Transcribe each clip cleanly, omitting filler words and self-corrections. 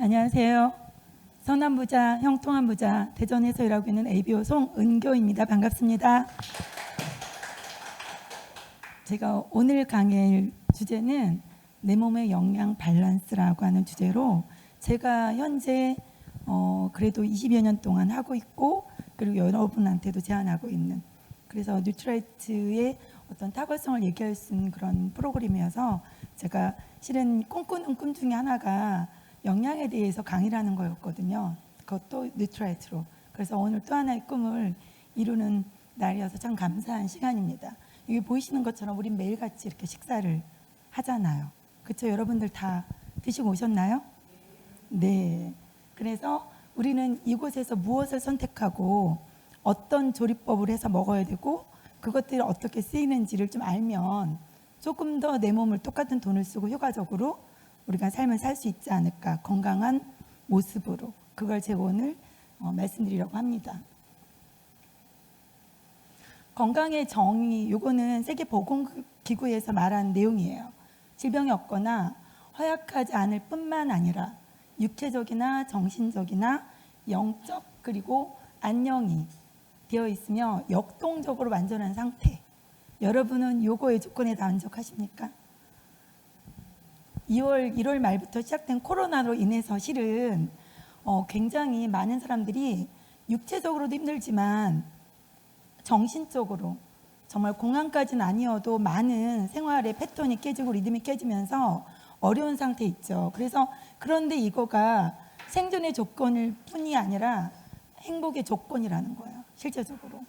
안녕하세요. 서남부자, 형통한부자, 대전에서 일하고 있는 ABO 송은교입니다. 반갑습니다. 제가 오늘 강의할 주제는 내 몸의 영양 밸런스라고 하는 주제로 제가 현재 그래도 20여 년 동안 하고 있고, 그리고 여러분한테도 제안하고 있는, 그래서 뉴트라이트의 어떤 탁월성을 얘기할 수 있는 그런 프로그램이어서 제가 실은 꿈꾸는 꿈 중에 하나가 영양에 대해서 강의를 하는 거였거든요. 그것도 뉴트라이트로. 그래서 오늘 또 하나의 꿈을 이루는 날이어서 참 감사한 시간입니다. 여기 보이시는 것처럼 우린 매일같이 이렇게 식사를 하잖아요. 그렇죠? 여러분들 다 드시고 오셨나요? 네. 그래서 우리는 이곳에서 무엇을 선택하고 어떤 조리법을 해서 먹어야 되고 그것들이 어떻게 쓰이는지를 좀 알면 조금 더 내 몸을 똑같은 돈을 쓰고 효과적으로 우리가 삶을 살 수 있지 않을까, 건강한 모습으로. 그걸 제가 오늘 말씀드리려고 합니다. 건강의 정의, 요거는 세계보건기구에서 말한 내용이에요. 질병이 없거나 허약하지 않을 뿐만 아니라 육체적이나 정신적이나 영적 그리고 안녕이 되어 있으며 역동적으로 완전한 상태. 여러분은 요거의 조건에 다 만족하십니까? 1월 말부터 시작된 코로나로 인해서 실은 굉장히 많은 사람들이 육체적으로도 힘들지만 정신적으로 정말 공황까지는 아니어도 많은 생활의 패턴이 깨지고 리듬이 깨지면서 어려운 상태에 있죠. 그런데 이거가 생존의 조건일 뿐이 아니라 행복의 조건이라는 거예요, 실제적으로.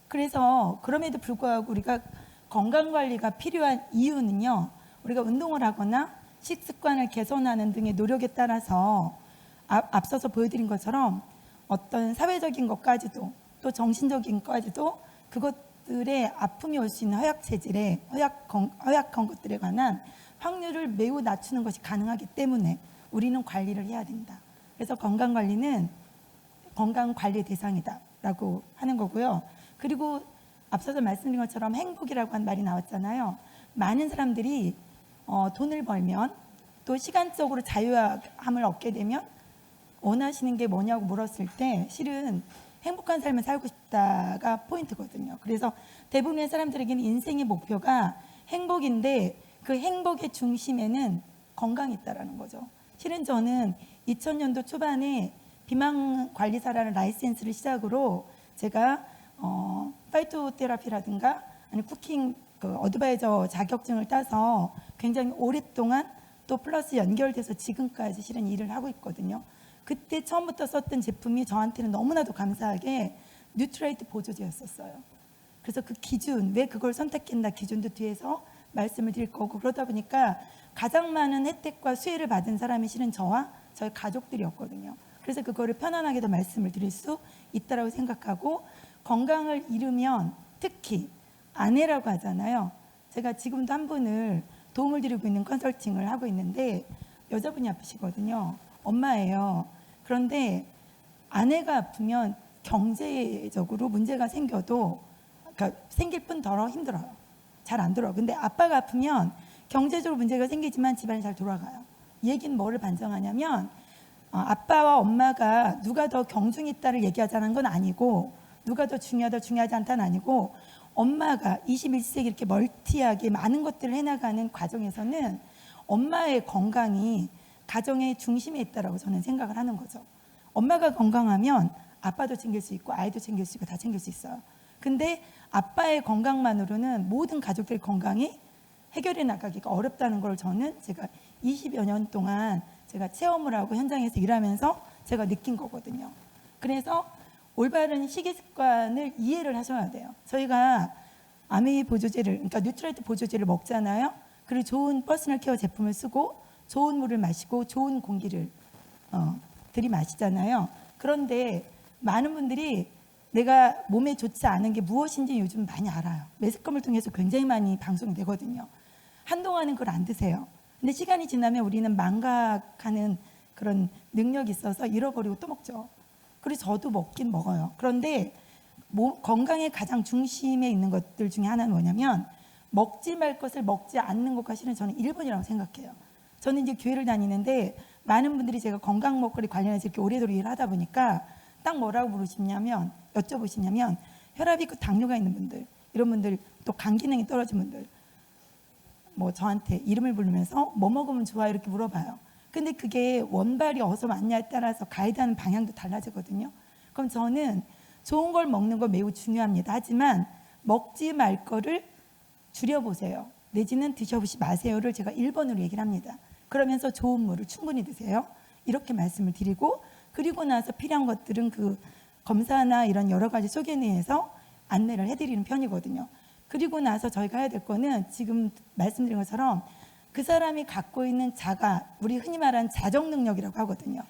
그래서 그럼에도 불구하고 우리가 건강관리가 필요한 이유는요, 우리가 운동을 하거나 식습관을 개선하는 등의 노력에 따라서 앞서서 보여드린 것처럼 어떤 사회적인 것까지도 또 정신적인 것까지도 그것들의 아픔이 올 수 있는 허약한 것들에 관한 확률을 매우 낮추는 것이 가능하기 때문에 우리는 관리를 해야 된다. 그래서 건강관리는 건강관리의 대상이다라고 하는 거고요. 그리고 앞서서 말씀드린 것처럼 행복이라고 한 말이 나왔잖아요. 많은 사람들이 돈을 벌면 또 시간적으로 자유함을 얻게 되면 원하시는 게 뭐냐고 물었을 때 실은 행복한 삶을 살고 싶다가 포인트거든요. 그래서 대부분의 사람들에게는 인생의 목표가 행복인데 그 행복의 중심에는 건강이 있다는 거죠. 실은 저는 2000년도 초반에 비만관리사라는 라이센스를 시작으로 제가 파이토테라피라든가 아니 쿠킹 어드바이저 자격증을 따서 굉장히 오랫동안 또 플러스 연결돼서 지금까지 실은 일을 하고 있거든요. 그때 처음부터 썼던 제품이 저한테는 너무나도 감사하게 뉴트라이트 보조제였었어요. 그래서 그 기준, 왜 그걸 선택했나 기준도 뒤에서 말씀을 드릴 거고, 그러다 보니까 가장 많은 혜택과 수혜를 받은 사람이 실은 저와 저희 가족들이었거든요. 그래서 그거를 편안하게도 말씀을 드릴 수 있다고 생각하고, 건강을 잃으면 특히 아내라고 하잖아요. 제가 지금도 한 분을 도움을 드리고 있는 컨설팅을 하고 있는데 여자분이 아프시거든요. 엄마예요. 그런데 아내가 아프면 경제적으로 문제가 생겨도, 그러니까 생길 뿐더러 힘들어요. 잘 안 돌아요. 근데 아빠가 아프면 경제적으로 문제가 생기지만 집안이 잘 돌아가요. 이 얘기는 뭐를 반증하냐면 아빠와 엄마가 누가 더 경중이 있다를 얘기하자는 건 아니고, 누가 더 중요하다 중요하지 않다는 아니고, 엄마가 21세기 이렇게 멀티하게 많은 것들을 해나가는 과정에서는 엄마의 건강이 가정의 중심에 있다라고 저는 생각을 하는 거죠. 엄마가 건강하면 아빠도 챙길 수 있고 아이도 챙길 수 있고 다 챙길 수 있어요. 근데 아빠의 건강만으로는 모든 가족들 건강이 해결해 나가기가 어렵다는 걸 저는 제가 20여 년 동안 제가 체험을 하고 현장에서 일하면서 제가 느낀 거거든요. 그래서 올바른 식이 습관을 이해를 하셔야 돼요. 저희가 아메이 보조제를, 그러니까 뉴트라이트 보조제를 먹잖아요. 그리고 좋은 퍼스널 케어 제품을 쓰고 좋은 물을 마시고 좋은 공기를 들이마시잖아요. 그런데 많은 분들이 내가 몸에 좋지 않은 게 무엇인지 요즘 많이 알아요. 매스컴을 통해서 굉장히 많이 방송이 되거든요. 한동안은 그걸 안 드세요. 근데 시간이 지나면 우리는 망각하는 그런 능력이 있어서 잃어버리고 또 먹죠. 그래서 저도 먹긴 먹어요. 그런데 건강의 가장 중심에 있는 것들 중에 하나는 뭐냐면 먹지 말 것을 먹지 않는 것과 실은 저는 1번이라고 생각해요. 저는 이제 교회를 다니는데 많은 분들이 제가 건강 먹거리 관련해서 이렇게 오래도록 일을 하다 보니까 딱 뭐라고 물으시냐면, 여쭤보시냐면, 혈압이 있고 당뇨가 있는 분들, 이런 분들, 또 간 기능이 떨어진 분들, 뭐 저한테 이름을 부르면서 뭐 먹으면 좋아 이렇게 물어봐요. 근데 그게 원발이 어디서 왔냐에 따라서 가이드하는 방향도 달라지거든요. 그럼 저는 좋은 걸 먹는 거 매우 중요합니다. 하지만 먹지 말 거를 줄여보세요. 내지는 드셔보시 마세요를 제가 1번으로 얘기를 합니다. 그러면서 좋은 물을 충분히 드세요. 이렇게 말씀을 드리고, 그리고 나서 필요한 것들은 그 검사나 이런 여러 가지 소견회에서 안내를 해드리는 편이거든요. 그리고 나서 저희가 해야 될 거는 지금 말씀드린 것처럼 그 사람이 갖고 있는 자가, 우리 흔히 말하는 자정 능력이라고 하거든요.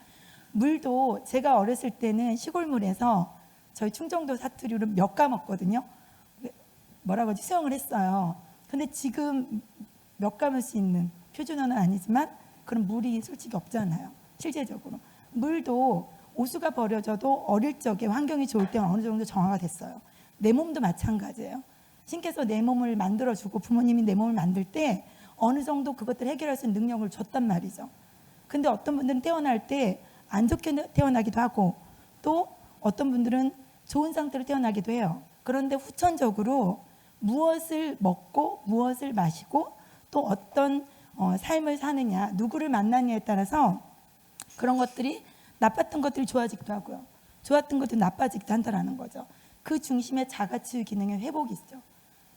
물도 제가 어렸을 때는 시골물에서 저희 충청도 사투리로 몇 감았거든요. 뭐라고 하지? 수영을 했어요. 근데 지금 몇 감을 수 있는 표준어는 아니지만 그런 물이 솔직히 없잖아요. 실제적으로. 물도 오수가 버려져도 어릴 적에 환경이 좋을 때는 어느 정도 정화가 됐어요. 내 몸도 마찬가지예요. 신께서 내 몸을 만들어주고 부모님이 내 몸을 만들 때 어느 정도 그것들을 해결할 수 있는 능력을 줬단 말이죠. 근데 어떤 분들은 태어날 때 안 좋게 태어나기도 하고, 또 어떤 분들은 좋은 상태로 태어나기도 해요. 그런데 후천적으로 무엇을 먹고 무엇을 마시고 또 어떤 삶을 사느냐, 누구를 만나느냐에 따라서 그런 것들이 나빴던 것들이 좋아지기도 하고요. 좋았던 것들이 나빠지기도 한다는 거죠. 그 중심에 자가치유 기능의 회복이 있죠.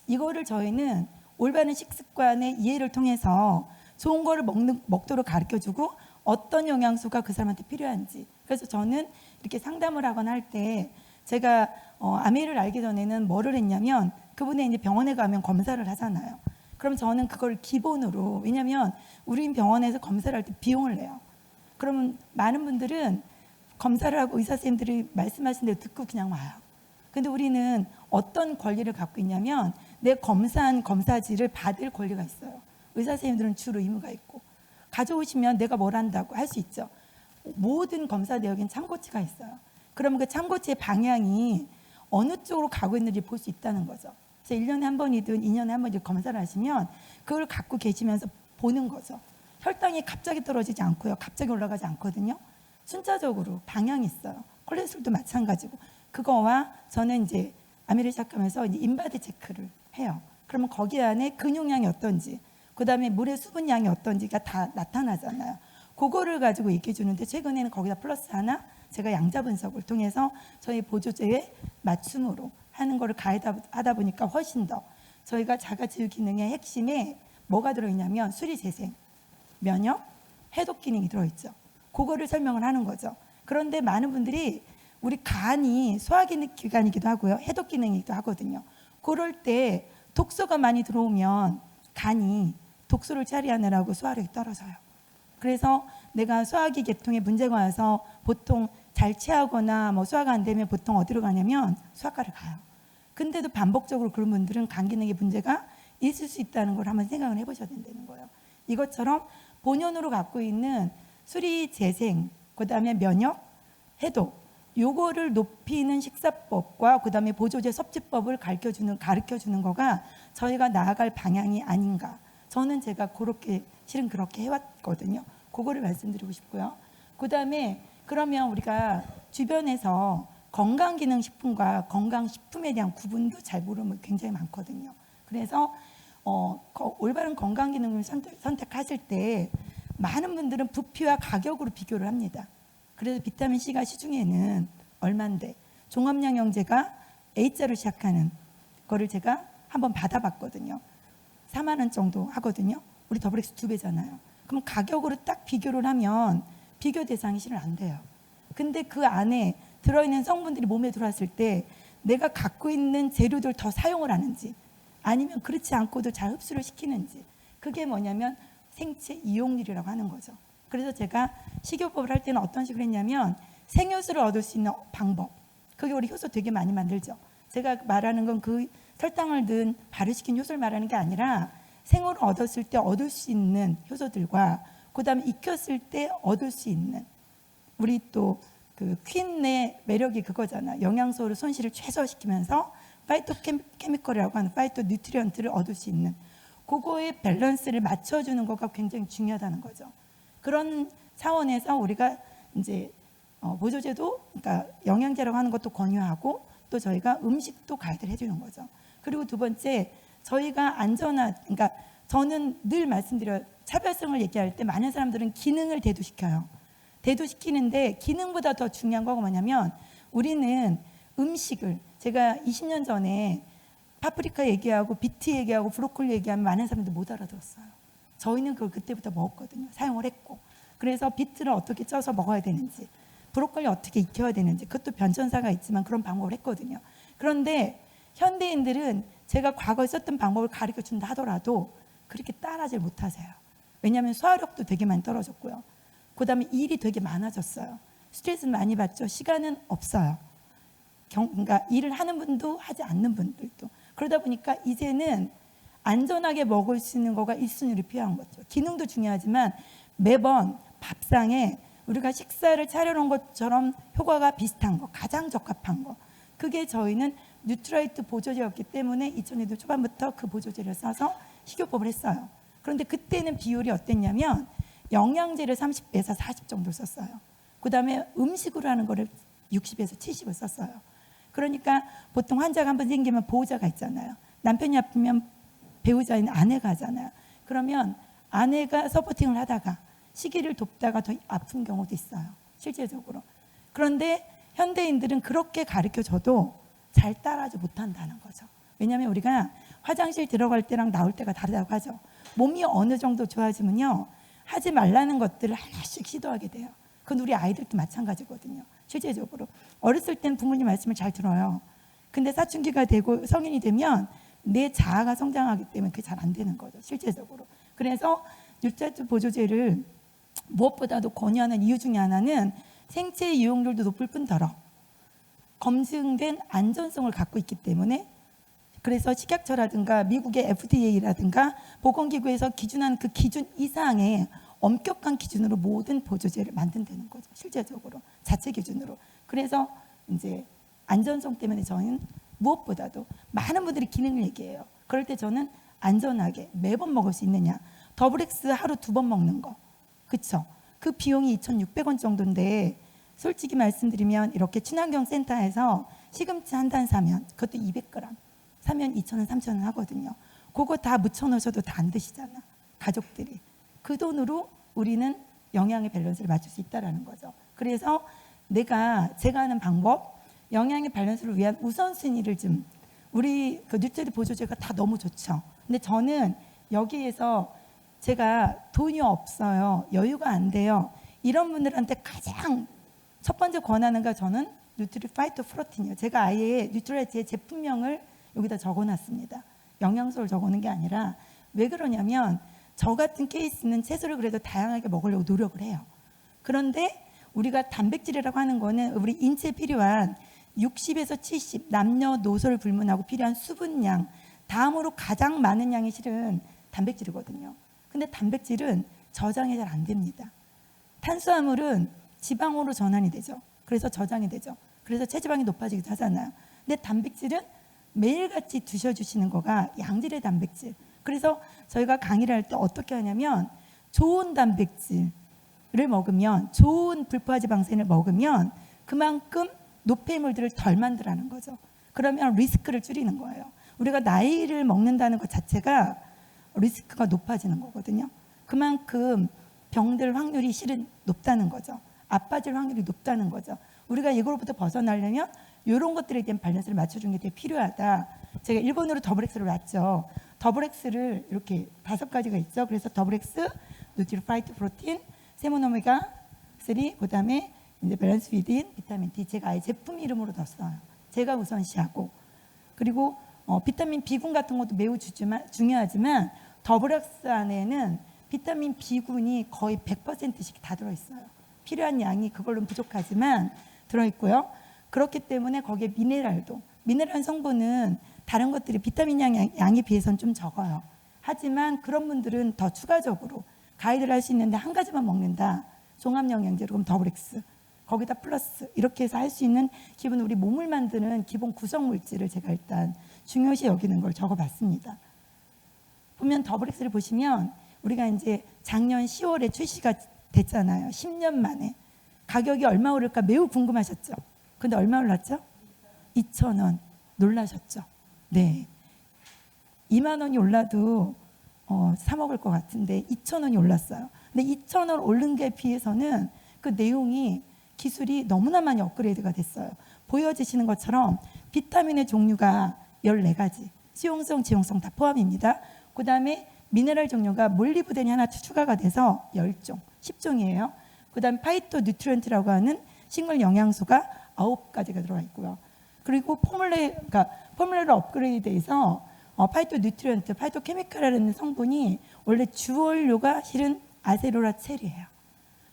이거를 저희는 올바른 식습관의 이해를 통해서 좋은 거를 먹도록 가르쳐주고 어떤 영양소가 그 사람한테 필요한지. 그래서 저는 이렇게 상담을 하거나 할 때 제가 아메를 알기 전에는 뭐를 했냐면, 그분의 이제 병원에 가면 검사를 하잖아요. 그럼 저는 그걸 기본으로, 왜냐하면 우리 병원에서 검사를 할 때 비용을 내요. 그러면 많은 분들은 검사를 하고 의사 선생님들이 말씀하신 대로 듣고 그냥 와요. 근데 우리는 어떤 권리를 갖고 있냐면 내 검사한 검사지를 받을 권리가 있어요. 의사 선생님들은 주로 의무가 있고, 가져오시면 내가 뭘 한다고 할 수 있죠. 모든 검사 내역엔 참고치가 있어요. 그러면 그 참고치의 방향이 어느 쪽으로 가고 있는지 볼 수 있다는 거죠. 그래서 1년에 한 번이든 2년에 한 번이든 검사를 하시면 그걸 갖고 계시면서 보는 거죠. 혈당이 갑자기 떨어지지 않고요. 갑자기 올라가지 않거든요. 순차적으로 방향이 있어요. 콜레스테롤도 마찬가지고. 그거와 저는 이제 아미를 시작하면서 이제 인바디 체크를 해요. 그러면 거기 안에 근육량이 어떤지, 그 다음에 물의 수분량이 어떤지가 다 나타나잖아요. 그거를 가지고 얘기해 주는데, 최근에는 거기다 플러스 하나 제가 양자 분석을 통해서 저희 보조제에 맞춤으로 하는 거를 가이드하다 보니까 훨씬 더 저희가 자가치유 기능의 핵심에 뭐가 들어있냐면 수리 재생, 면역, 해독 기능이 들어있죠. 그거를 설명을 하는 거죠. 그런데 많은 분들이 우리 간이 소화기관이기도 하고요, 해독 기능이기도 하거든요. 그럴 때 독소가 많이 들어오면 간이 독소를 처리하느라고 소화력이 떨어져요. 그래서 내가 소화기 계통에 문제가 와서 보통 잘 체하거나 뭐 소화가 안 되면 보통 어디로 가냐면 소아과를 가요. 근데도 반복적으로 그런 분들은 간 기능에 문제가 있을 수 있다는 걸 한번 생각을 해보셔야 된다는 거예요. 이것처럼 본연으로 갖고 있는 수리 재생, 그 다음에 면역, 해독, 요거를 높이는 식사법과 그 다음에 보조제 섭취법을 가르쳐주는 거가 저희가 나아갈 방향이 아닌가. 저는 제가 실은 그렇게 해왔거든요. 그거를 말씀드리고 싶고요. 그 다음에 그러면 우리가 주변에서 건강기능식품과 건강식품에 대한 구분도 잘 모르는 게 굉장히 많거든요. 그래서 올바른 건강기능을 선택하실 때 많은 분들은 부피와 가격으로 비교를 합니다. 그래서 비타민C가 시중에는 얼만데, 종합영양제가 A자로 시작하는 거를 제가 한번 받아봤거든요. 4만 원 정도 하거든요. 우리 더블엑스 2배잖아요. 그럼 가격으로 딱 비교를 하면 비교 대상이 실은 안 돼요. 근데 그 안에 들어있는 성분들이 몸에 들어왔을 때 내가 갖고 있는 재료들 더 사용을 하는지, 아니면 그렇지 않고도 잘 흡수를 시키는지, 그게 뭐냐면 생체 이용률이라고 하는 거죠. 그래서 제가 식이요법을 할 때는 어떤 식으로 했냐면 생효소를 얻을 수 있는 방법, 그게 우리 효소 되게 많이 만들죠. 제가 말하는 건 그 설탕을 넣은 발효시킨 효소를 말하는 게 아니라 생으로 얻었을 때 얻을 수 있는 효소들과 그 다음에 익혔을 때 얻을 수 있는, 우리 또 그 퀸의 매력이 그거잖아. 영양소를 손실을 최소화시키면서 파이토케미컬이라고 하는 파이토 뉴트리언트를 얻을 수 있는 그거의 밸런스를 맞춰주는 거가 굉장히 중요하다는 거죠. 그런 차원에서 우리가 이제 보조제도, 그러니까 영양제라고 하는 것도 권유하고, 또 저희가 음식도 가이드를 해주는 거죠. 그리고 두 번째, 저희가 안전한, 그러니까 저는 늘 말씀드려요. 차별성을 얘기할 때 많은 사람들은 기능을 대두시켜요. 대두시키는데 기능보다 더 중요한 거가 뭐냐면, 우리는 음식을, 제가 20년 전에 파프리카 얘기하고 비트 얘기하고 브로콜리 얘기하면 많은 사람들 못 알아들었어요. 저희는 그걸 그때부터 먹었거든요. 사용을 했고. 그래서 비트를 어떻게 쪄서 먹어야 되는지, 브로콜리 어떻게 익혀야 되는지, 그것도 변천사가 있지만 그런 방법을 했거든요. 그런데 현대인들은 제가 과거에 썼던 방법을 가르쳐 준다 하더라도 그렇게 따라하지 못하세요. 왜냐하면 소화력도 되게 많이 떨어졌고요. 그 다음에 일이 되게 많아졌어요. 스트레스는 많이 받죠. 시간은 없어요. 그러니까 일을 하는 분도 하지 않는 분들도. 그러다 보니까 이제는 안전하게 먹을 수 있는 거가 1순위로 필요한 거죠. 기능도 중요하지만 매번 밥상에 우리가 식사를 차려놓은 것처럼 효과가 비슷한 거, 가장 적합한 거, 그게 저희는 뉴트라이트 보조제였기 때문에 2000년대 초반부터 그 보조제를 써서 식이요법을 했어요. 그런데 그때는 비율이 어땠냐면 영양제를 30에서 40 정도 썼어요. 그 다음에 음식으로 하는 거를 60에서 70을 썼어요. 그러니까 보통 환자가 한번 생기면 보호자가 있잖아요. 남편이 아프면 배우자인 아내가 하잖아요. 그러면 아내가 서포팅을 하다가 시기를 돕다가 더 아픈 경우도 있어요. 실제적으로. 그런데 현대인들은 그렇게 가르쳐줘도 잘 따라하지 못한다는 거죠. 왜냐하면 우리가 화장실 들어갈 때랑 나올 때가 다르다고 하죠. 몸이 어느 정도 좋아지면요, 하지 말라는 것들을 하나씩 시도하게 돼요. 그건 우리 아이들도 마찬가지거든요. 실제적으로 어렸을 땐 부모님 말씀을 잘 들어요. 근데 사춘기가 되고 성인이 되면 내 자아가 성장하기 때문에 그게 잘 안 되는 거죠. 실제적으로. 그래서 뉴트라이트 보조제를 무엇보다도 권유하는 이유 중에 하나는 생체 이용률도 높을 뿐더러 검증된 안전성을 갖고 있기 때문에, 그래서 식약처라든가 미국의 FDA라든가 보건기구에서 기준한 그 기준 이상의 엄격한 기준으로 모든 보조제를 만든다는 거죠. 실제적으로 자체 기준으로. 그래서 이제 안전성 때문에 저는 무엇보다도 많은 분들이 기능을 얘기해요. 그럴 때 저는 안전하게 매번 먹을 수 있느냐. 더블엑스 하루 2번 먹는 거. 그쵸? 그 비용이 2,600원 정도인데 솔직히 말씀드리면 이렇게 친환경 센터에서 시금치 한 단 사면, 그것도 200g 사면 2,000원, 3,000원 하거든요. 그거 다 묻혀 놓으셔도 다 안 드시잖아, 가족들이. 그 돈으로 우리는 영양의 밸런스를 맞출 수 있다는 거죠. 그래서 제가 하는 방법, 영양의 밸런스를 위한 우선순위를 좀, 우리 그 뉴트리 보조제가 다 너무 좋죠. 근데 저는 여기에서 제가 돈이 없어요, 여유가 안 돼요, 이런 분들한테 가장 첫 번째 권하는 거 저는 뉴트리파이트 프로틴이에요. 제가 아예 뉴트라이트의 제품명을 여기다 적어놨습니다. 영양소를 적어놓은 게 아니라, 왜 그러냐면 저 같은 케이스는 채소를 그래도 다양하게 먹으려고 노력을 해요. 그런데 우리가 단백질이라고 하는 거는 우리 인체에 필요한 60에서 70 남녀노소를 불문하고 필요한 수분량 다음으로 가장 많은 양이 실은 단백질이거든요. 근데 단백질은 저장이 잘 안 됩니다. 탄수화물은 지방으로 전환이 되죠. 그래서 저장이 되죠. 그래서 체지방이 높아지기도 하잖아요. 근데 단백질은 매일같이 드셔주시는 거가 양질의 단백질. 그래서 저희가 강의를 할 때 어떻게 하냐면, 좋은 단백질을 먹으면, 좋은 불포화지방산을 먹으면 그만큼 노폐물들을 덜 만들라는 거죠. 그러면 리스크를 줄이는 거예요. 우리가 나이를 먹는다는 것 자체가 리스크가 높아지는 거거든요. 그만큼 병들 확률이 실은 높다는 거죠. 아파질 확률이 높다는 거죠. 우리가 이거로부터 벗어나려면 이런 것들에 대한 밸런스를 맞춰주는 게 되게 필요하다. 제가 일본어로 더블엑스를 놨죠. 더블엑스를 이렇게 5가지가 있죠. 그래서 더블엑스, 뉴트리파이트 프로틴, 세모노메가 3, 그다음에 이제 밸런스 위딘, 비타민 D, 제가 아예 제품 이름으로 넣었어요. 제가 우선시하고. 그리고 비타민 B군 같은 것도 매우 중요하지만 더블엑스 안에는 비타민 B군이 거의 100%씩 다 들어있어요. 필요한 양이 그걸로는 부족하지만 들어있고요. 그렇기 때문에 거기에 미네랄 성분은 다른 것들이 비타민 양에 비해서는 좀 적어요. 하지만 그런 분들은 더 추가적으로 가이드를 할 수 있는데 한 가지만 먹는다, 종합영양제로 그럼 더블엑스, 거기다 플러스, 이렇게 해서 할 수 있는 기본 우리 몸을 만드는 기본 구성물질을 제가 일단 중요시 여기는 걸 적어봤습니다. 보면 더블엑스를 보시면 우리가 이제 작년 10월에 출시가 됐잖아요. 10년 만에. 가격이 얼마 오를까 매우 궁금하셨죠? 근데 얼마 올랐죠? 2,000원. 놀라셨죠? 네. 2만 원이 올라도 사 먹을 것 같은데 2,000원이 올랐어요. 근데 2,000원 오른 게 비해서는 그 내용이 기술이 너무나 많이 업그레이드가 됐어요. 보여지시는 것처럼 비타민의 종류가 14가지, 수용성, 지용성 다 포함입니다. 그 다음에 미네랄 종류가 몰리브덴이 하나 추가가 돼서 10종, 10종이에요. 그 다음에 파이토 뉴트리언트라고 하는 식물 영양소가 9가지가 들어가 있고요. 그리고 포뮬러를 업그레이드해서 파이토 뉴트리언트, 파이토 케미칼이라는 성분이 원래 주원료가 실은 아세로라첼이에요.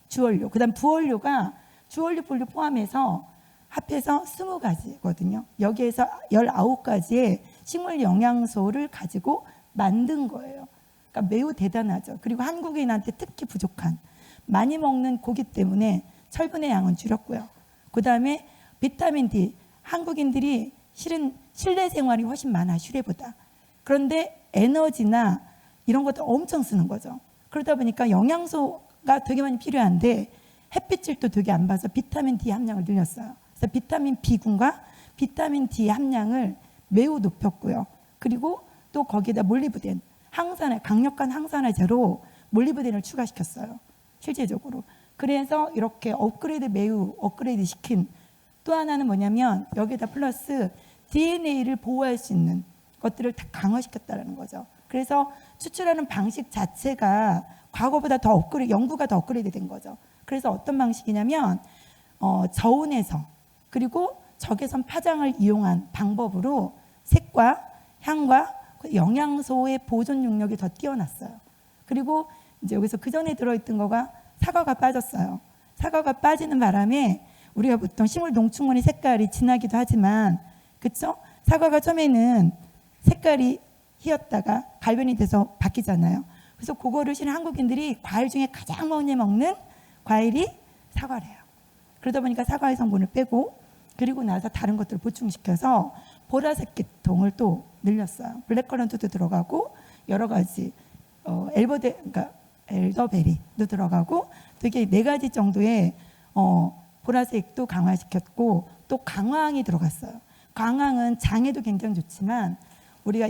주원료. 그 다음 부원료가 주원료, 분류 포함해서 합해서 20가지거든요. 여기에서 19가지의 식물 영양소를 가지고 만든 거예요. 그러니까 매우 대단하죠. 그리고 한국인한테 특히 부족한, 많이 먹는 고기 때문에 철분의 양은 줄였고요. 그 다음에 비타민 D, 한국인들이 실은 실내 생활이 훨씬 많아, 휴대보다. 그런데 에너지나 이런 것도 엄청 쓰는 거죠. 그러다 보니까 영양소가 되게 많이 필요한데 햇빛질도 되게 안 봐서 비타민 D 함량을 늘렸어요. 그래서 비타민 B군과 비타민 D 함량을 매우 높였고요. 그리고 또 거기에다 몰리브덴, 항산화, 강력한 항산화제로 몰리브덴을 추가시켰어요. 실제적으로. 그래서 이렇게 매우 업그레이드 시킨 또 하나는 뭐냐면 여기에다 플러스 DNA를 보호할 수 있는 것들을 다 강화시켰다는 거죠. 그래서 추출하는 방식 자체가 과거보다 더 연구가 더 업그레이드 된 거죠. 그래서 어떤 방식이냐면 저온에서 그리고 적외선 파장을 이용한 방법으로 색과 향과 영양소의 보존 능력이 더 뛰어났어요. 그리고 이제 여기서 그 전에 들어있던 거가 사과가 빠졌어요. 사과가 빠지는 바람에 우리가 보통 식물 농축물의 색깔이 진하기도 하지만, 그렇죠? 사과가 처음에는 색깔이 희었다가 갈변이 돼서 바뀌잖아요. 그래서 그거를 실은 한국인들이 과일 중에 가장 많이 먹는 과일이 사과래요. 그러다 보니까 사과의 성분을 빼고 그리고 나서 다른 것들을 보충시켜서 보라색 계통을 또 늘렸어요. 블랙커런트도 들어가고 여러 가지 엘더베리도 들어가고 되게 4가지 정도의 보라색도 강화시켰고 또 강황이 들어갔어요. 강황은 장에도 굉장히 좋지만 우리가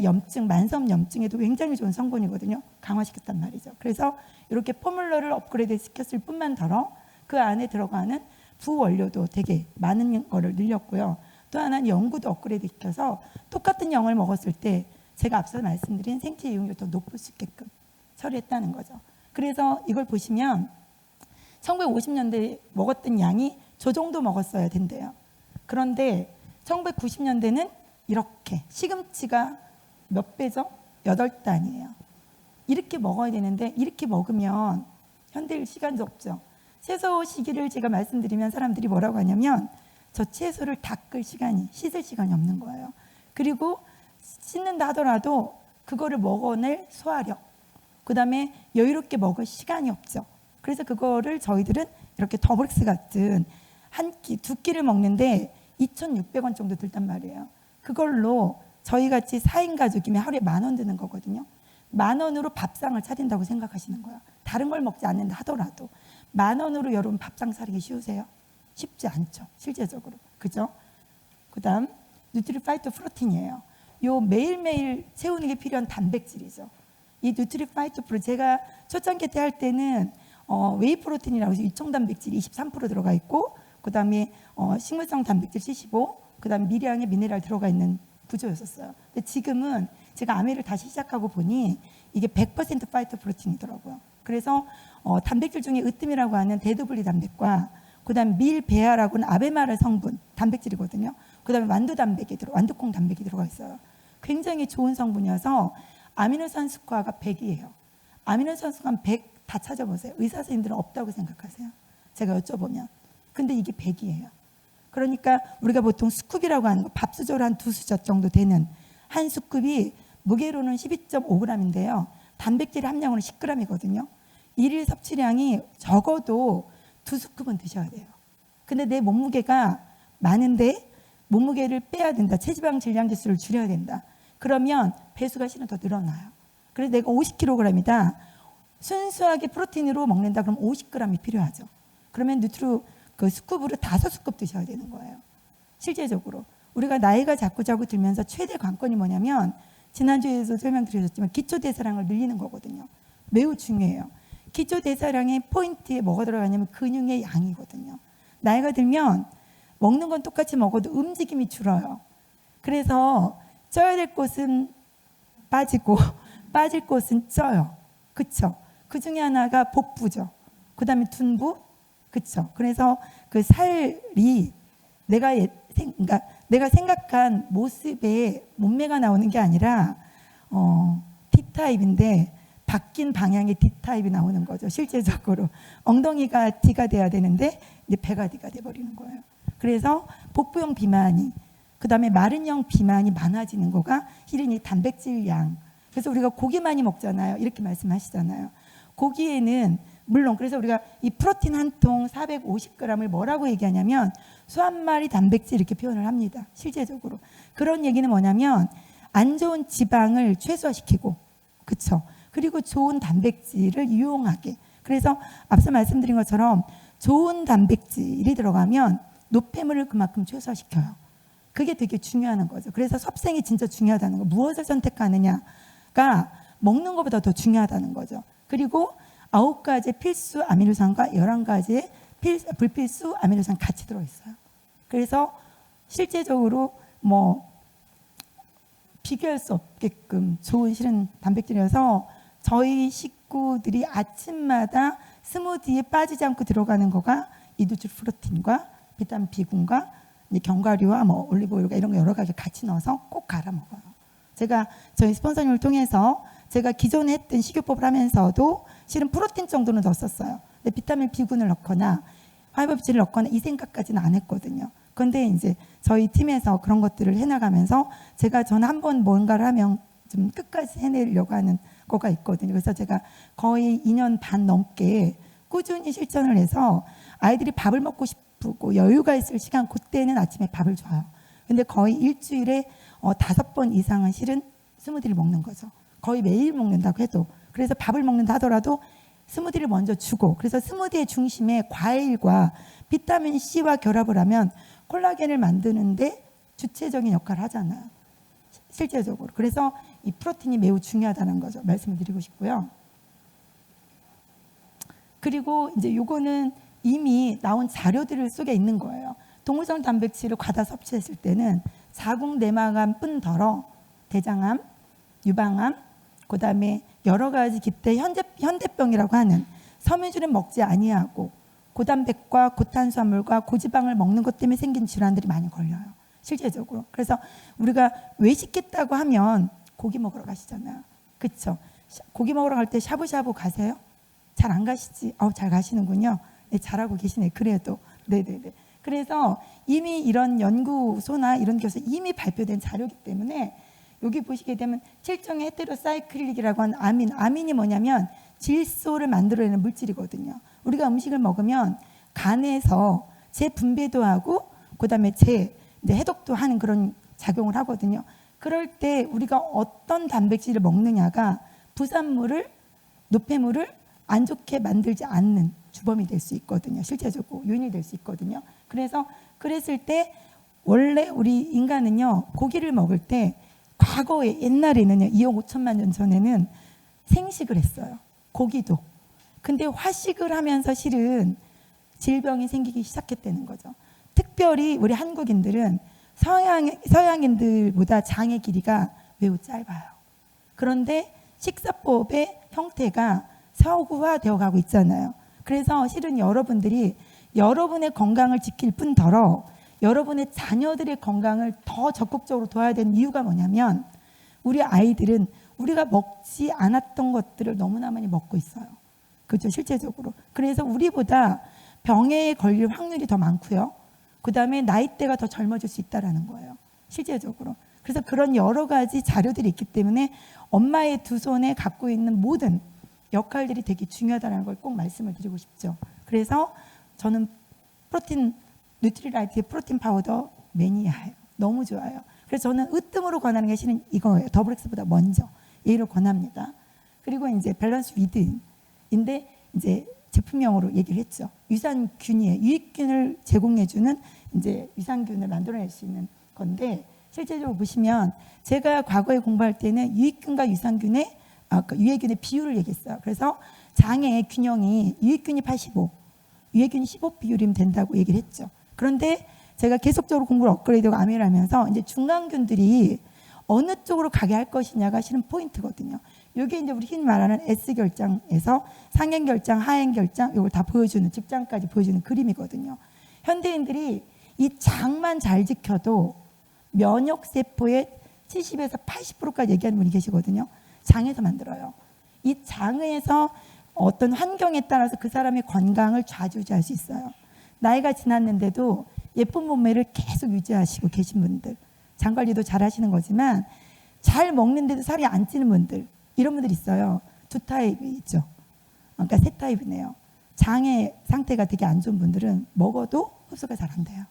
만성 염증에도 굉장히 좋은 성분이거든요. 강화시켰단 말이죠. 그래서 이렇게 포뮬러를 업그레이드 시켰을 뿐만더러 그 안에 들어가는 부원료도 되게 많은 거를 늘렸고요. 또 하나는 연구도 업그레이드 시켜서 똑같은 양을 먹었을 때 제가 앞서 말씀드린 생체 이용률이 더 높을 수 있게끔 처리했다는 거죠. 그래서 이걸 보시면 1950년대에 먹었던 양이 저 정도 먹었어야 된대요. 그런데 1990년대는 이렇게 시금치가 몇 배죠? 8단이에요. 이렇게 먹어야 되는데 이렇게 먹으면 현대일 시간도 없죠. 채소 시기를 제가 말씀드리면 사람들이 뭐라고 하냐면 저 채소를 씻을 시간이 없는 거예요. 그리고 씻는다 하더라도 그거를 먹어낼 소화력, 그 다음에 여유롭게 먹을 시간이 없죠. 그래서 그거를 저희들은 이렇게 더블스 같은 한 끼, 2끼를 먹는데 2,600원 정도 들단 말이에요. 그걸로 저희 같이 4인 가족이면 하루에 10,000원 드는 거거든요. 10,000원으로 밥상을 차린다고 생각하시는 거야. 다른 걸 먹지 않는다 하더라도 10,000원으로 여러분 밥상 차리기 쉬우세요? 쉽지 않죠. 실제적으로. 그죠? 그 다음 뉴트리파이터 프로틴이에요. 요 매일매일 채우는 게 필요한 단백질이죠. 이 뉴트리파이터 프로틴, 제가 초창기 때 할 때는 웨이 프로틴이라고 해서 유청 단백질이 23% 들어가 있고 그 다음에 식물성 단백질 75, 그 다음에 미량의 미네랄 들어가 있는 구조였었어요. 근데 지금은 제가 아메를 다시 시작하고 보니 이게 100% 파이터 프로틴이더라고요. 그래서 단백질 중에 으뜸이라고 하는 데드블리 단백과 그 다음 밀베아라고는 아베마르 성분 단백질이거든요. 그 다음에 완두콩 단백이 들어가 있어요. 굉장히 좋은 성분이어서 아미노산 스코어가 100이에요. 아미노산 스코어 100 다 찾아보세요. 의사 선생님들은 없다고 생각하세요? 제가 여쭤보면. 근데 이게 100이에요. 그러니까 우리가 보통 스쿱이라고 하는 거, 밥수저로 한 2수저 정도 되는 한 스쿱이 무게로는 12.5g인데요. 단백질 함량으로는 10g이거든요. 일일 섭취량이 적어도 2스쿱은 드셔야 돼요. 근데 내 몸무게가 많은데 몸무게를 빼야 된다. 체지방 질량 지수를 줄여야 된다. 그러면 배수가 실은 더 늘어나요. 그래서 내가 50kg이다. 순수하게 프로틴으로 먹는다 그럼 50g이 필요하죠. 그러면 누트로 그 스쿱으로 5스쿱 드셔야 되는 거예요. 실제적으로 우리가 나이가 자꾸 들면서 최대 관건이 뭐냐면 지난주에도 설명드렸지만 기초대사량을 늘리는 거거든요. 매우 중요해요. 기초대사량의 포인트에 뭐가 들어가냐면 근육의 양이거든요. 나이가 들면 먹는 건 똑같이 먹어도 움직임이 줄어요. 그래서 쪄야 될 곳은 빠지고 빠질 곳은 쪄요. 그쵸? 그 중에 하나가 복부죠. 그 다음에 둔부. 그쵸? 그래서 그 살이 그러니까 내가 생각한 모습의 몸매가 나오는 게 아니라 D타입인데 바뀐 방향의 D타입이 나오는 거죠. 실제적으로 엉덩이가 D가 돼야 되는데 이제 배가 D가 돼버리는 거예요. 그래서 복부형 비만이 그 다음에 마른형 비만이 많아지는 거가 실은 이 단백질 양. 그래서 우리가 고기 많이 먹잖아요. 이렇게 말씀하시잖아요. 고기에는 물론 그래서 우리가 이 프로틴 한 통 450g을 뭐라고 얘기하냐면 소 한 마리 단백질 이렇게 표현을 합니다. 실제적으로. 그런 얘기는 뭐냐면 안 좋은 지방을 최소화시키고 그쵸? 그리고 좋은 단백질을 이용하게. 그래서 앞서 말씀드린 것처럼 좋은 단백질이 들어가면 노폐물을 그만큼 최소화시켜요. 그게 되게 중요한 거죠. 그래서 섭생이 진짜 중요하다는 거. 무엇을 선택하느냐가 먹는 것보다 더 중요하다는 거죠. 그리고 9가지 필수 아미노산과 11가지의 불필수 아미노산 같이 들어있어요. 그래서 실제적으로 뭐 비교할 수 없게끔 좋은 실은 단백질이어서 저희 식구들이 아침마다 스무디에 빠지지 않고 들어가는 거가 이두줄 프로틴과 비타민 B군과 견과류와 뭐 올리브오일과 이런 거 여러 가지 같이 넣어서 꼭 갈아 먹어요. 제가 저희 스폰서님을 통해서 제가 기존에 했던 식이요법을 하면서도 실은 프로틴 정도는 넣었었어요. 근데 비타민 B군을 넣거나 화이버비질을 넣거나 이 생각까지는 안 했거든요. 그런데 이제 저희 팀에서 그런 것들을 해나가면서 저는 한번 뭔가를 하면 좀 끝까지 해내려고 하는 거가 있거든요. 그래서 제가 거의 2년 반 넘게 꾸준히 실천을 해서 아이들이 밥을 먹고 싶고 여유가 있을 시간 그때는 아침에 밥을 줘요. 근데 거의 일주일에 5번 이상은 실은 스무디를 먹는 거죠. 거의 매일 먹는다고 해도. 그래서 밥을 먹는다 하더라도 스무디를 먼저 주고 그래서 스무디의 중심에 과일과 비타민 C와 결합을 하면 콜라겐을 만드는데 주체적인 역할을 하잖아요. 실제적으로. 그래서 이 프로틴이 매우 중요하다는 거죠. 말씀을 드리고 싶고요. 그리고 이제 요거는 이미 나온 자료들 속에 있는 거예요. 동물성 단백질을 과다 섭취했을 때는 자궁 내막암뿐 더러 대장암, 유방암, 그 다음에 여러 가지 기대 현대병이라고 하는 섬유질은 먹지 아니하고 고단백과 고탄수화물과 고지방을 먹는 것 때문에 생긴 질환들이 많이 걸려요. 실제적으로. 그래서 우리가 외식했다고 하면 고기 먹으러 가시잖아요. 그렇죠? 고기 먹으러 갈 때 샤브샤브 가세요? 잘 안 가시지? 잘 가시는군요. 네, 잘하고 계시네. 그래도. 네네네. 그래서 이미 이런 연구소나 이런 곳에서 이미 발표된 자료이기 때문에 여기 보시게 되면 7종의 헤테로사이클릭이라고 하는 아민이 뭐냐면 질소를 만들어내는 물질이거든요. 우리가 음식을 먹으면 간에서 재분배도 하고 그다음에 해독도 하는 그런 작용을 하거든요. 그럴 때 우리가 어떤 단백질을 먹느냐가 부산물을 노폐물을 안 좋게 만들지 않는 주범이 될 수 있거든요. 실제적으로 요인이 될 수 있거든요. 그래서 그랬을 때 원래 우리 인간은요 고기를 먹을 때 과거에 옛날에는요 2억 5천만 년 전에는 생식을 했어요. 고기도. 근데 화식을 하면서 실은 질병이 생기기 시작했다는 거죠. 특별히 우리 한국인들은 서양인들보다 장의 길이가 매우 짧아요. 그런데 식사법의 형태가 서구화되어 가고 있잖아요. 그래서 실은 여러분들이 여러분의 건강을 지킬 뿐더러 여러분의 자녀들의 건강을 더 적극적으로 도와야 되는 이유가 뭐냐면 우리 아이들은 우리가 먹지 않았던 것들을 너무나 많이 먹고 있어요. 그렇죠? 실제적으로. 그래서 우리보다 병에 걸릴 확률이 더 많고요. 그 다음에 나이대가 더 젊어질 수 있다는 거예요. 실제적으로. 그래서 그런 여러 가지 자료들이 있기 때문에 엄마의 두 손에 갖고 있는 모든 역할들이 되게 중요하다는 걸 꼭 말씀을 드리고 싶죠. 그래서 저는 뉴트리라이트의 프로틴 파우더 매니아예요. 너무 좋아요. 그래서 저는 으뜸으로 권하는 게 실은 이거예요. 더블엑스보다 먼저 얘를 권합니다. 그리고 이제 밸런스 위드 인데 이제 제품명으로 얘기를 했죠. 유산균이에요. 유익균을 제공해주는 이제 유산균을 만들어낼 수 있는 건데, 실제적으로 보시면 제가 과거에 공부할 때는 유익균과 유산균의 유해균의 비율을 얘기했어요. 그래서 장의 균형이 유익균이 85, 유해균이 15 비율이면 된다고 얘기를 했죠. 그런데 제가 계속적으로 공부를 업그레이드하고 암회를 하면서 이제 중간균들이 어느 쪽으로 가게 할 것이냐가 실은 포인트거든요. 이게 이제 우리 흔히 말하는 S결장에서 상행결장, 하행결장 이걸 다 보여주는, 직장까지 보여주는 그림이거든요. 현대인들이 이 장만 잘 지켜도 면역세포의 70에서 80%까지 얘기하는 분이 계시거든요. 장에서 만들어요. 이 장에서 어떤 환경에 따라서 그 사람의 건강을 좌지우지할 수 있어요. 나이가 지났는데도 예쁜 몸매를 계속 유지하시고 계신 분들, 장 관리도 잘 하시는 거지만 잘 먹는데도 살이 안 찌는 분들, 이런 분들 있어요. 두 타입이 있죠. 그러니까 세 타입이네요. 장의 상태가 되게 안 좋은 분들은 먹어도 흡수가 잘 안 돼요.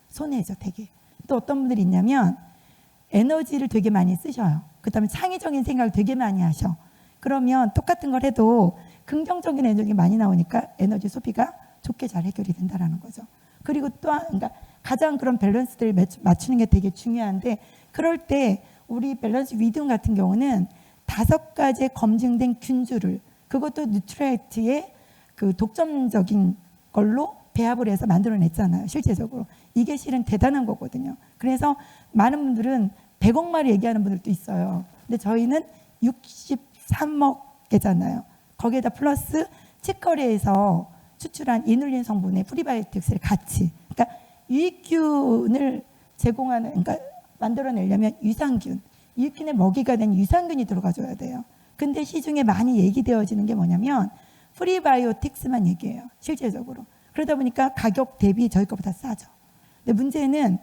손해죠, 되게. 또 어떤 분들이 있냐면 에너지를 되게 많이 쓰셔요. 그 다음에 창의적인 생각을 되게 많이 하셔. 그러면 똑같은 걸 해도 긍정적인 에너지가 많이 나오니까 에너지 소비가 좋게 잘 해결이 된다는 거죠. 그리고 또한 그러니까 가장 그런 밸런스들을 맞추는 게 되게 중요한데, 그럴 때 우리 밸런스 위드움 같은 경우는 5가지의 검증된 균주를, 그것도 뉴트라이트의 그 독점적인 걸로 배합을 해서 만들어냈잖아요. 실제적으로 이게 실은 대단한 거거든요. 그래서 많은 분들은 100억 마리 얘기하는 분들도 있어요. 근데 저희는 63억 개잖아요. 거기에다 플러스 치커리에서 추출한 이눌린 성분의 프리바이오틱스를 같이, 그러니까 유익균을 제공하는, 그러니까 만들어내려면 유산균, 유익균의 먹이가 된 유산균이 들어가줘야 돼요. 근데 시중에 많이 얘기되어지는 게 뭐냐면 프리바이오틱스만 얘기해요. 실제적으로. 그러다 보니까 가격 대비 저희 거보다 싸죠. 근데 문제는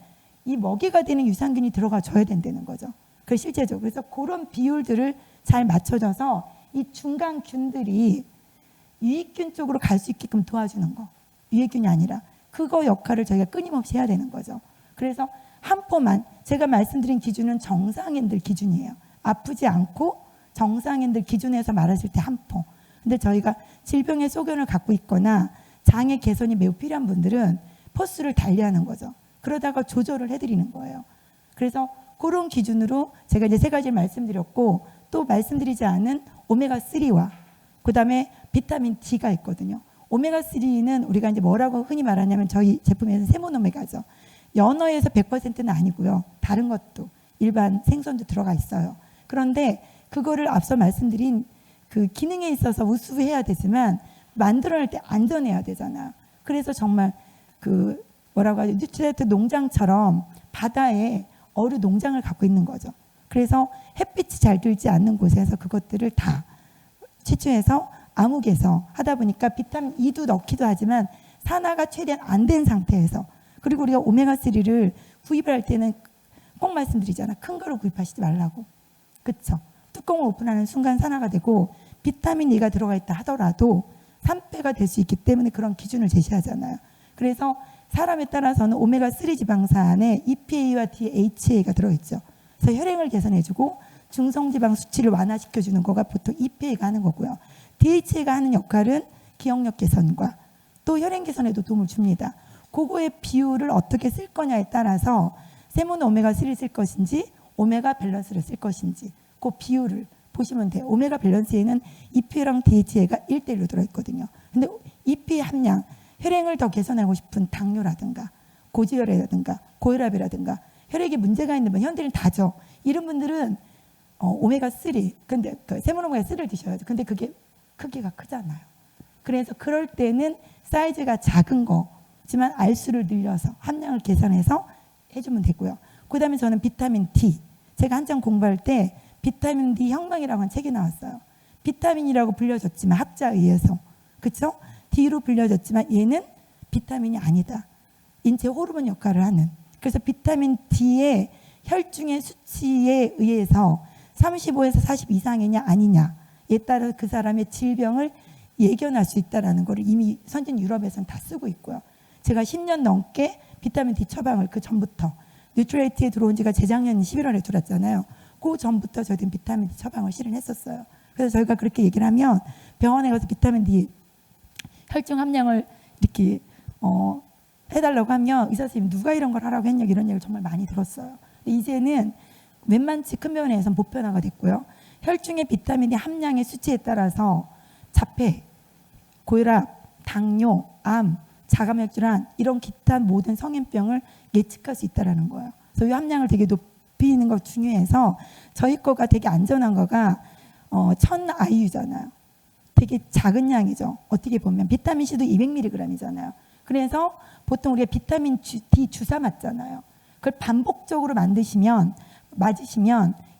이 먹이가 되는 유산균이 들어가줘야 된다는 거죠. 그 실제적으로. 그래서 그런 비율들을 잘 맞춰줘서 이 중간균들이 유익균 쪽으로 갈 수 있게끔 도와주는 거. 유해균이 아니라 그거 역할을 저희가 끊임없이 해야 되는 거죠. 그래서 한 포만, 제가 말씀드린 기준은 정상인들 기준이에요. 아프지 않고 정상인들 기준에서 말했을 때 한 포. 근데 저희가 질병의 소견을 갖고 있거나 장의 개선이 매우 필요한 분들은 포수를 달리하는 거죠. 그러다가 조절을 해드리는 거예요. 그래서 그런 기준으로 제가 이제 3가지를 말씀드렸고, 또 말씀드리지 않은 오메가3와 그 다음에 비타민 D가 있거든요. 오메가3는 우리가 이제 뭐라고 흔히 말하냐면 저희 제품에는 세모노메가죠. 연어에서 100%는 아니고요. 다른 것도 일반 생선도 들어가 있어요. 그런데 그거를 앞서 말씀드린 그 기능에 있어서 우수해야 되지만 만들어낼 때 안전해야 되잖아요. 그래서 정말 그 뭐라고 하죠? 뉴트리트 농장처럼 바다에 어류 농장을 갖고 있는 거죠. 그래서 햇빛이 잘 들지 않는 곳에서 그것들을 다 채취해서 암흑에서 하다 보니까 비타민 E도 넣기도 하지만 산화가 최대한 안 된 상태에서, 그리고 우리가 오메가3를 구입을 할 때는 꼭 말씀드리잖아. 큰 거를 구입하시지 말라고. 그렇죠? 뚜껑을 오픈하는 순간 산화가 되고 비타민 E가 들어가 있다 하더라도 산패가 될 수 있기 때문에 그런 기준을 제시하잖아요. 그래서 사람에 따라서는 오메가3 지방산에 EPA와 DHA가 들어있죠. 그래서 혈행을 개선해주고 중성지방 수치를 완화시켜주는 거가 보통 EPA가 하는 거고요. DHA가 하는 역할은 기억력 개선과 또 혈행 개선에도 도움을 줍니다. 그거의 비율을 어떻게 쓸 거냐에 따라서 세모노 오메가3를 쓸 것인지 오메가 밸런스를 쓸 것인지 그 비율을 보시면 돼요. 오메가 밸런스에는 EPA랑 DHA가 1대1로 들어있거든요. 근데 EPA 함량, 혈행을 더 개선하고 싶은 당뇨라든가 고지혈이라든가 고혈압이라든가 혈액에 문제가 있는 분, 현대인은 다죠. 이런 분들은 오메가3, 근데 그 세모노 오메가3를 드셔야죠. 근데 그게 크기가 크잖아요. 그래서 그럴 때는 사이즈가 작은 거지만 알수를 늘려서 함량을 계산해서 해주면 되고요. 그 다음에 저는 비타민 D. 제가 한창 공부할 때 비타민 D 혁명이라고 하는 책이 나왔어요. 비타민이라고 불려졌지만 학자에 의해서, 그렇죠? D로 불려졌지만 얘는 비타민이 아니다. 인체 호르몬 역할을 하는. 그래서 비타민 D의 혈중의 수치에 의해서 35에서 40 이상이냐 아니냐에 따라 그 사람의 질병을 예견할 수 있다는 것을 이미 선진 유럽에서는 다 쓰고 있고요. 제가 10년 넘게 비타민 D 처방을 그 전부터 뉴트레이트에 들어온 지가 재작년 11월에 들어왔잖아요. 그 전부터 저희는 비타민 D 처방을 실은 했었어요. 그래서 저희가 그렇게 얘기를 하면 병원에 가서 비타민 D 혈중 함량을 이렇게 해달라고 하면 의사 선생님 누가 이런 걸 하라고 했냐 이런 얘기를 정말 많이 들었어요. 근데 이제는 웬만치 큰 병원에서는 보편화가 됐고요. 혈중의 비타민 D 함량의 수치에 따라서 자폐, 고혈압, 당뇨, 암, 자가면역질환 이런 기타 모든 성인병을 예측할 수 있다는 거예요. 그래서 이 함량을 되게 높이는 거 중요해서 저희 거가 되게 안전한 거가 1000IU잖아요. 되게 작은 양이죠. 어떻게 보면 비타민 C도 200mg이잖아요. 그래서 보통 우리가 비타민 D 주사 맞잖아요. 그걸 반복적으로 맞으시면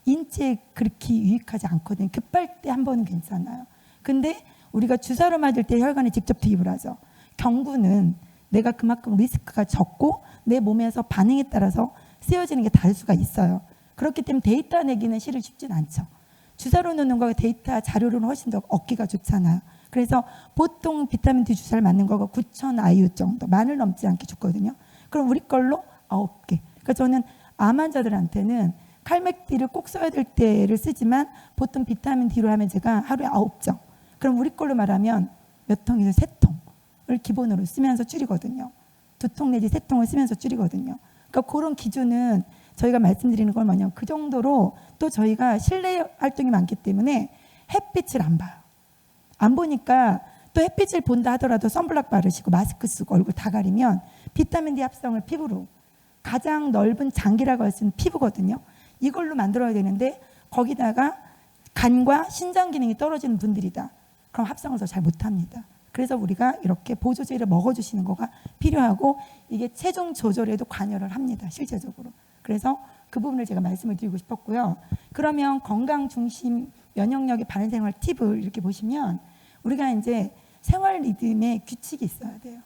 인체에 그렇게 유익하지 않거든요. 급할 때 한 번은 괜찮아요. 근데 우리가 주사로 맞을 때 혈관에 직접 투입을 하죠. 경구는 내가 그만큼 리스크가 적고 내 몸에서 반응에 따라서 쓰여지는 게 다를 수가 있어요. 그렇기 때문에 데이터 내기는 실은 쉽진 않죠. 주사로 넣는 거가 데이터 자료로는 훨씬 더 얻기가 좋잖아요. 그래서 보통 비타민 D 주사를 맞는 거가 9,000 IU 정도, 만을 넘지 않게 줬거든요. 그럼 우리 걸로 9개. 그러니까 저는 암 환자들한테는 칼맥디를 꼭 써야 될 때를 쓰지만 보통 비타민 D로 하면 제가 하루에 9정. 그럼 우리 걸로 말하면 몇 통에서 3통을 기본으로 쓰면서 줄이거든요. 2통 내지 3통을 쓰면서 줄이거든요. 그러니까 그런 기준은 저희가 말씀드리는 건 뭐냐면 그 정도로 또 저희가 실내 활동이 많기 때문에 햇빛을 안 봐요. 안 보니까 또 햇빛을 본다 하더라도 선블럭 바르시고 마스크 쓰고 얼굴 다 가리면 비타민 D 합성을 피부로 가장 넓은 장기라고 할 수 있는 피부거든요. 이걸로 만들어야 되는데 거기다가 간과 신장 기능이 떨어지는 분들이다. 그럼 합성을 더 잘 못합니다. 그래서 우리가 이렇게 보조제를 먹어주시는 거가 필요하고 이게 체중 조절에도 관여를 합니다. 실제적으로. 그래서 그 부분을 제가 말씀을 드리고 싶었고요. 그러면 건강 중심 면역력의 바른 생활 팁을 이렇게 보시면 우리가 이제 생활 리듬에 규칙이 있어야 돼요.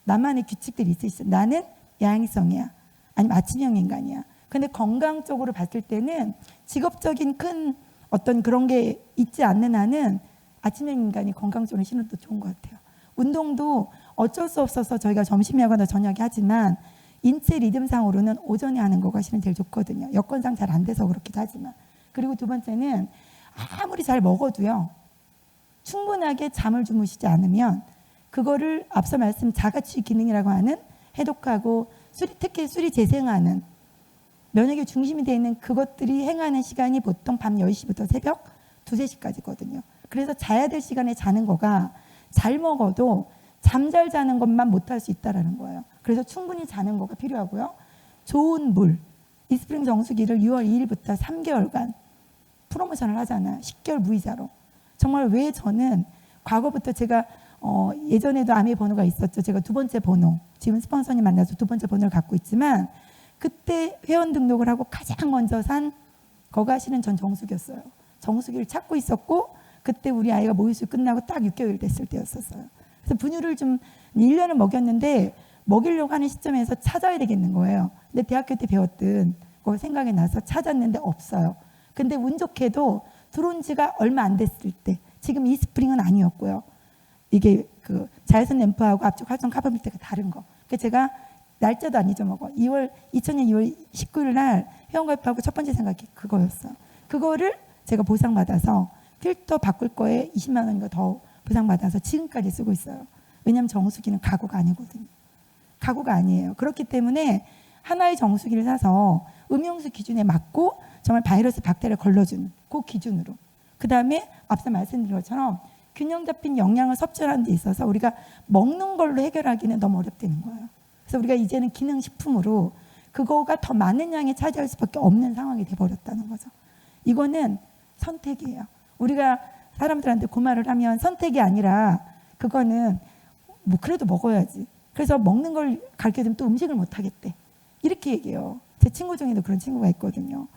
나만의 규칙들이 있어요. 나는 야행성이야. 아니면 아침형 인간이야. 근데 건강적으로 봤을 때는 직업적인 큰 어떤 그런 게 있지 않는 한은 아침형 인간이 건강적으로 신은 또 좋은 것 같아요. 운동도 어쩔 수 없어서 저희가 점심에 하거나 저녁에 하지만 인체 리듬상으로는 오전에 하는 거가 실은 제일 좋거든요. 여건상 잘 안 돼서 그렇기도 하지만. 그리고 두 번째는 아무리 잘 먹어도요. 충분하게 잠을 주무시지 않으면 그거를 앞서 말씀 자가치유 기능이라고 하는 해독하고 특히 술이 재생하는 면역의 중심이 되어 있는 그것들이 행하는 시간이 보통 밤 10시부터 새벽 2, 3시까지거든요. 그래서 자야 될 시간에 자는 거가 잘 먹어도 잠 잘 자는 것만 못할 수 있다는 거예요. 그래서 충분히 자는 거가 필요하고요. 좋은 물, 이스프링 정수기를 6월 2일부터 3개월간 프로모션을 하잖아요. 10개월 무이자로. 정말 왜 저는 과거부터 제가 예전에도 아미 번호가 있었죠. 제가 2번째 번호, 지금 스폰서님 만나서 2번째 번호를 갖고 있지만 그때 회원 등록을 하고 가장 먼저 산 거가 실은 전 정수기였어요. 정수기를 찾고 있었고 그때 우리 아이가 모유수유 끝나고 딱 6개월 됐을 때였었어요. 그래서 분유를 좀 1년을 먹였는데 먹이려고 하는 시점에서 찾아야 되겠는 거예요. 근데 대학교 때 배웠던 거 생각이 나서 찾았는데 없어요. 근데 운 좋게도 들어온 지가 얼마 안 됐을 때 지금 이스프링은 아니었고요. 이게 그 자외선 램프하고 앞쪽 활성 카본 필터가 다른 거. 그래서 제가 날짜도 안 잊어먹어. 2000년 2월 19일 날 회원가입하고 첫 번째 생각이 그거였어요. 그거를 제가 보상받아서 필터 바꿀 거에 20만 원인가 더 보상받아서 지금까지 쓰고 있어요. 왜냐하면 정수기는 가구가 아니거든요. 가구가 아니에요. 그렇기 때문에 하나의 정수기를 사서 음용수 기준에 맞고 정말 바이러스 박테리아를 걸러주는 그 기준으로. 그 다음에 앞서 말씀드린 것처럼 균형 잡힌 영양을 섭취하는 데 있어서 우리가 먹는 걸로 해결하기는 너무 어렵다는 거예요. 그래서 우리가 이제는 기능식품으로 그거가 더 많은 양이 차지할 수밖에 없는 상황이 돼버렸다는 거죠. 이거는 선택이에요. 우리가 사람들한테 그 말을 하면 선택이 아니라 그거는 뭐 그래도 먹어야지. 그래서 먹는 걸 가르쳐주면 또 음식을 못 하겠대. 이렇게 얘기해요. 제 친구 중에도 그런 친구가 있거든요.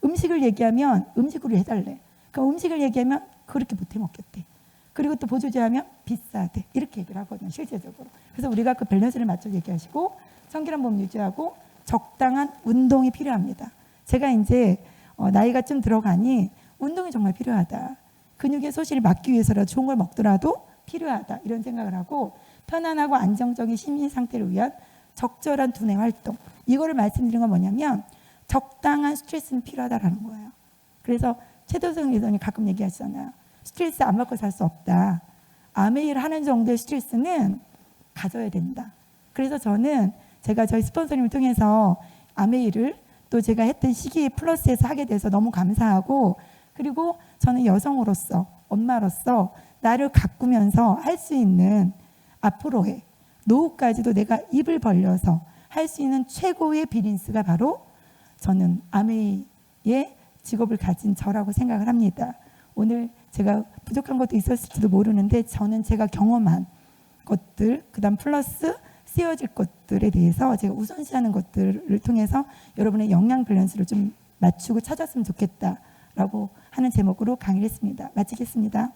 음식을 얘기하면 음식으로 해달래. 그럼 음식을 얘기하면 그렇게 못 해먹겠대. 그리고 또 보조제하면 비싸대. 이렇게 얘기를 하거든요. 실제적으로. 그래서 우리가 그 밸런스를 맞춰 얘기하시고 성실한 몸 유지하고 적당한 운동이 필요합니다. 제가 이제 나이가 좀 들어가니 운동이 정말 필요하다. 근육의 소실을 막기 위해서라도 좋은 걸 먹더라도 필요하다. 이런 생각을 하고 편안하고 안정적인 심리 상태를 위한 적절한 두뇌 활동. 이거를 말씀드린 건 뭐냐면 적당한 스트레스는 필요하다라는 거예요. 그래서 최도성 의원이 가끔 얘기하시잖아요. 스트레스 안 받고 살 수 없다. 아메이를 하는 정도의 스트레스는 가져야 된다. 그래서 저는 제가 저희 스폰서님을 통해서 아메이를 또 제가 했던 시기에 플러스에서 하게 돼서 너무 감사하고, 그리고 저는 여성으로서 엄마로서 나를 가꾸면서 할 수 있는 앞으로의 노후까지도 내가 입을 벌려서 할 수 있는 최고의 비즈니스가 바로 저는 아메이의 직업을 가진 저라고 생각을 합니다. 오늘 제가 부족한 것도 있었을지도 모르는데 저는 제가 경험한 것들, 그다음 플러스 쓰여질 것들에 대해서 제가 우선시하는 것들을 통해서 여러분의 역량 밸런스를 좀 맞추고 찾았으면 좋겠다라고 하는 제목으로 강의를 했습니다. 마치겠습니다.